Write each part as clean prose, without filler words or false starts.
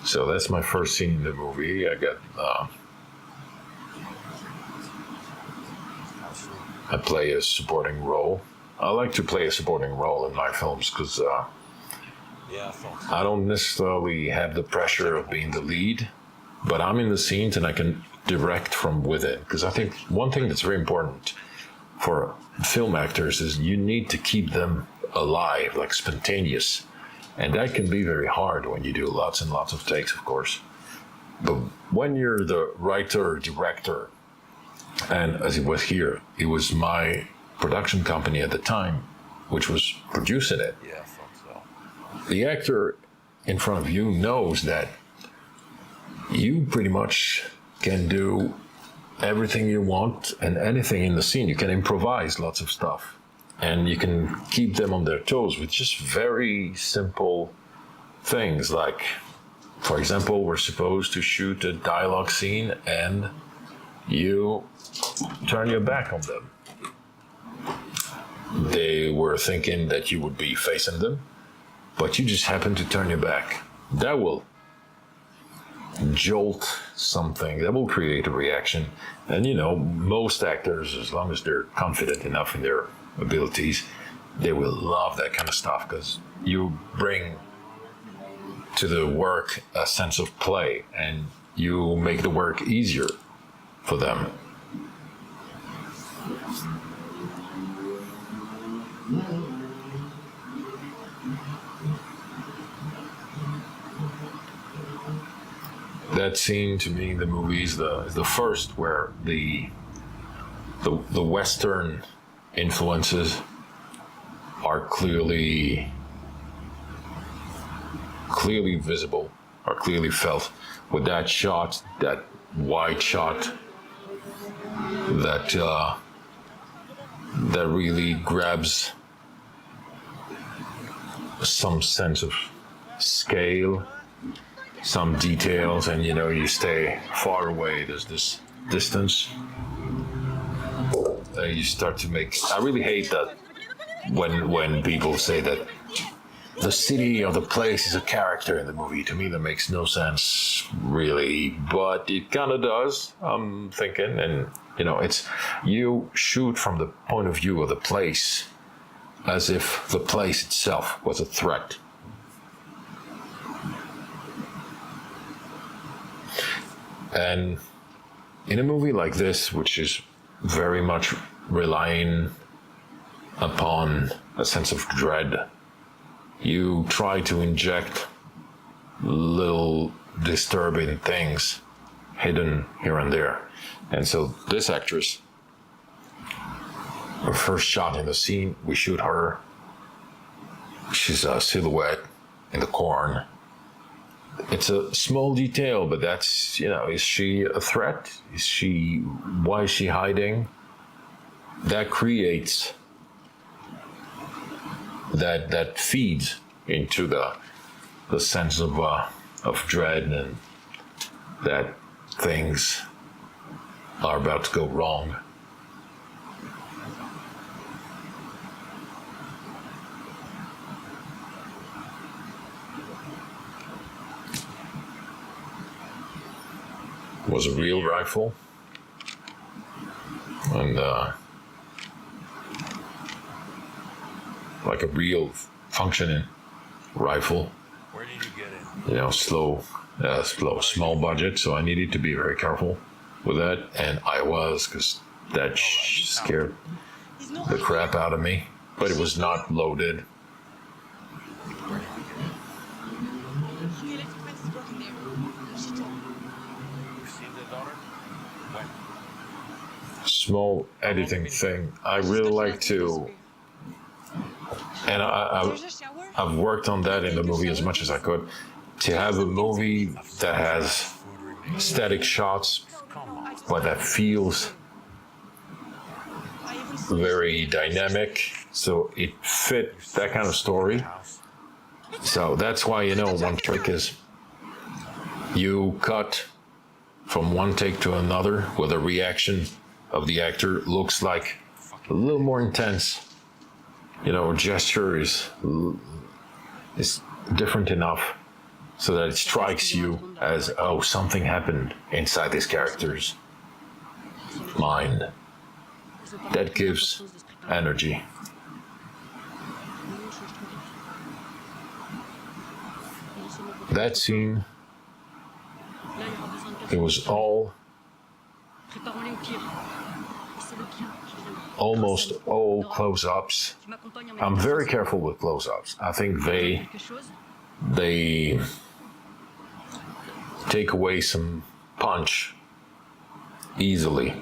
So that's my first scene in the movie. I play a supporting role. I like to play a supporting role in my films because I don't necessarily have the pressure of being the lead, but I'm in the scenes and I can direct from within. Because I think one thing that's very important for film actors is you need to keep them alive, like spontaneous. And that can be very hard when you do lots and lots of takes, of course. But when you're the writer, director, and as it was here, it was my production company at the time, which was producing it. Yeah, I thought so. The actor in front of you knows that you pretty much can do everything you want and anything in the scene. You can improvise lots of stuff. And you can keep them on their toes with just very simple things. Like, for example, we're supposed to shoot a dialogue scene and you turn your back on them. They were thinking that you would be facing them, but you just happen to turn your back. That will jolt something, that will create a reaction. And most actors, as long as they're confident enough in their abilities, they will love that kind of stuff because you bring to the work a sense of play and you make the work easier for them. That scene to me in the movie is the first where the Western influences are clearly visible, or clearly felt, with that shot, that wide shot, that really grabs some sense of scale, some details, and you stay far away. There's this distance. You start to make. I really hate that when people say that the city or the place is a character in the movie. To me, that makes no sense, really. But it kind of does. I'm thinking, and it's you shoot from the point of view of the place, as if the place itself was a threat. And in a movie like this, which is very much relying upon a sense of dread, you try to inject little disturbing things hidden here and there. And so this actress, her first shot in the scene, we shoot her. She's a silhouette in the corn. It's a small detail, but that's, is she a threat? Why is she hiding? That creates, that feeds into the sense of dread, and that things are about to go wrong. Was a real rifle, and like a real functioning rifle. Where did you get it? Small budget, so I needed to be very careful with that, and I was, because that scared the crap out of me. But it was not loaded. Small editing thing. I really like to, and I've worked on that in the movie as much as I could, to have a movie that has static shots, but that feels very dynamic, so it fit that kind of story. So that's why, one trick is you cut from one take to another with a reaction of the actor looks like a little more intense. Gesture is different enough so that it strikes you as, oh, something happened inside this character's mind. That gives energy. That scene, it was almost all close-ups. I'm very careful with close-ups. I think they take away some punch easily,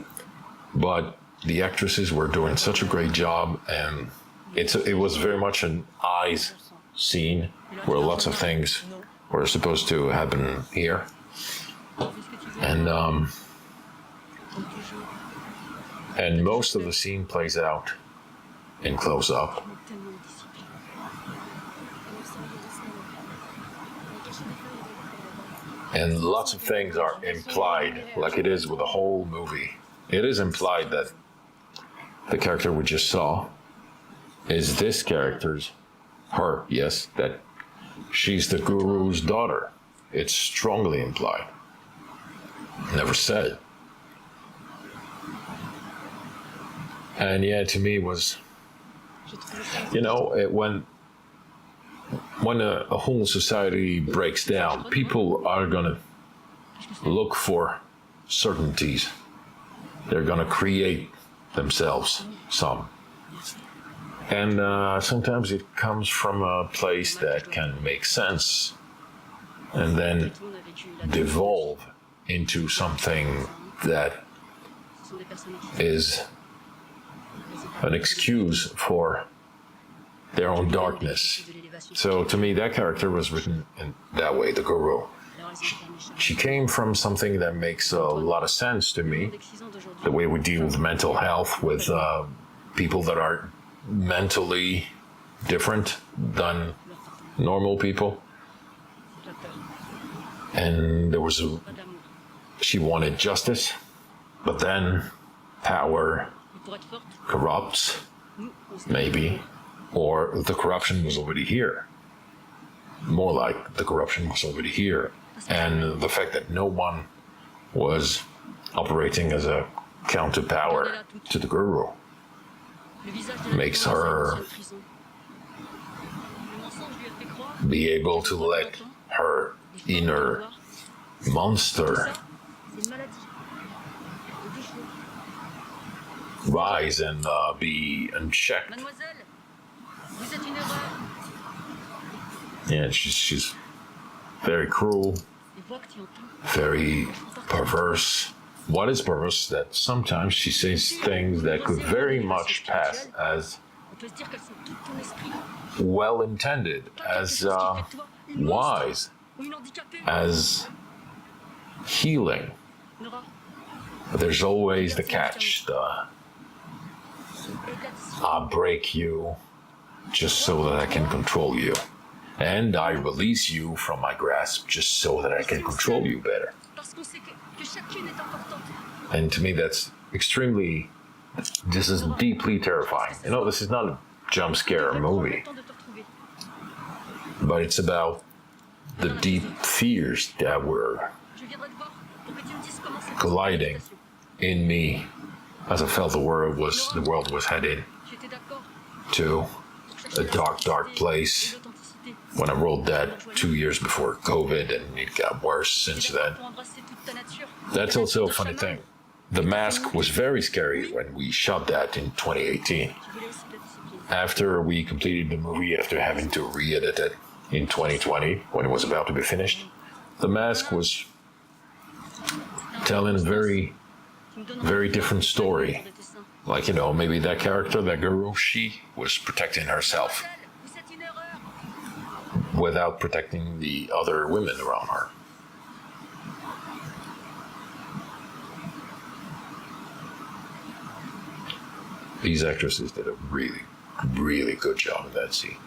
but the actresses were doing such a great job, and it was very much an eyes scene where lots of things were supposed to happen here, and most of the scene plays out in close-up. And lots of things are implied, like it is with the whole movie. It is implied that the character we just saw is this character's, her, yes, that she's the guru's daughter. It's strongly implied. Never said. And yeah, to me it was, when a whole society breaks down, people are gonna look for certainties. They're gonna create themselves some. And sometimes it comes from a place that can make sense and then devolve into something that is an excuse for their own darkness. So to me, that character was written in that way, the guru. She came from something that makes a lot of sense to me, the way we deal with mental health, with people that are mentally different than normal people. And she wanted justice, but then power corrupts, maybe, or the corruption was already here. More like the corruption was already here. And the fact that no one was operating as a counter power to the guru makes her be able to let her inner monster rise and be unchecked. Yeah, she's very cruel, very perverse. What is perverse? That sometimes she says things that could very much pass as well intended, as wise, as healing. But there's always the catch, I'll break you just so that I can control you. And I release you from my grasp just so that I can control you better. And to me, this is deeply terrifying. This is not a jump scare movie, but it's about the deep fears that were colliding in me as I felt the world was headed to a dark, dark place. When I wrote that 2 years before COVID, and it got worse since then. That's also a funny thing. The Mask was very scary when we shot that in 2018. After we completed the movie, after having to re-edit it in 2020, when it was about to be finished, The Mask was telling a very, very different story. Like, maybe that character, that guru, she was protecting herself without protecting the other women around her. These actresses did a really, really good job in that scene.